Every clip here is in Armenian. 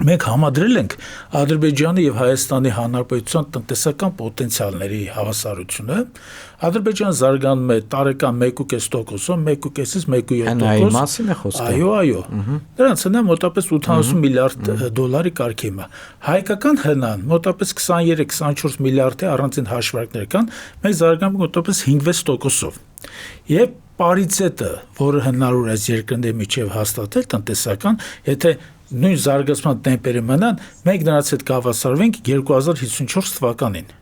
Մենք համադրել ենք Ադրբեջանի եւ Հայաստանի Հանրապետության տնտեսական պոտենցիալների հավասարությունը։ Ադրբեջանը զարգանում է տարեկան 1.5%-ով, 1.5-ից 1.7%։ Մասին է խոսքը։ Այո։ Դրանց հնա մոտապես 80 միլիարդ դոլարի կարգի է։ Հայկական հնան մոտապես 23-24 միլիարդի առանձին հաշվարկներ կան, մենք զարգանում ենք մոտապես 5-6%-ով։ Եվ պարիտետը, որը հնարավոր է այս երկրների միջև հաստատել տնտեսական, եթե նույն զարգացման տեմպերը մնան, մենք նրանց հետ կհավասարվենք 2054 թվականին։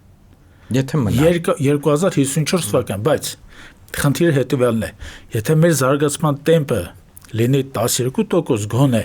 Եթե մնա 2054 թվական, բայց խնդիրը հետևյալն է. եթե մեր զարգացման տեմպը լինի 12% գոնե,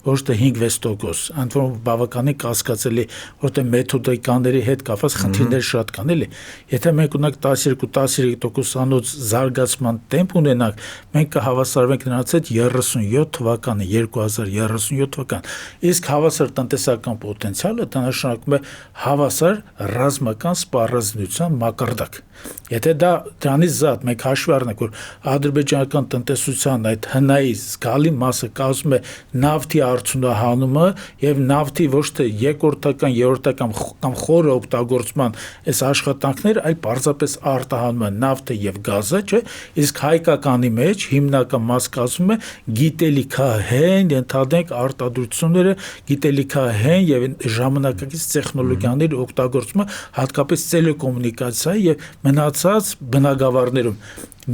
ոչ թե 5-6%, ընդ որում բավականին կասկածելի, որտեղ մեթոդիկաների հետ կապված խնդիրներ շատ կան, էլի։ Եթե մենք ունենք 12-13%-անոց զարգացման տեմպ ունենանք, մենք կհավասարվենք նրանց հետ 37 թվականը, 2037 թվական։ Իսկ հավասար տնտեսական պոտենցիալը դա նշանակում է հավասար ռազմական սպառազինության մակարդակ։ Եթե դրանից զատ մենք հաշվի առնենք, որ ադրբեջանական տնտեսության այդ հնայի զգալի մասը կազմում է նավթի արդյունահանումը եւ նավթի ոչ թե երկրորդական, երրորդական կամ խորը օգտագործման այս աշխատանքները, այլ պարզապես արտահանումը նավթը եւ գազը, չէ՞, իսկ հայկականի մեջ հիմնական մաս կազմում է գիտելիքահեն, ընդհանրենք արտադրությունները, գիտելիքահեն եւ ժամանակակից տեխնոլոգիաների օգտագործումը, հատկապես տելեկոմունիկացիայի եւ մնացած բնագավառներում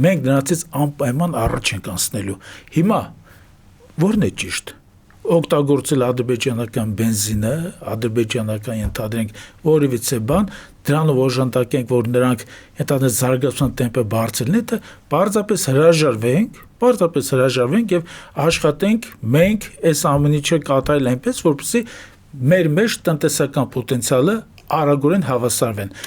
մենք նրանցից անպայման առաջ ենք անցնելու։ Հիմա ո՞րն է ճիշտ։ Օգտագործել ադրբեջանական բենզինը, ադրբեջանական ընդհանրենք որևիցե բան, դրանով օժանդակենք, որ նրանք ընդհանրեն զարգացման տեմպը բարձր լինի, դա պարզապես հրաժարվենք եւ աշխատենք մենք այս ամեն ինչը կատարել այնպես, որպեսզի մեր մեջ տնտեսական պոտենցիալը արագորեն հավասարվեն։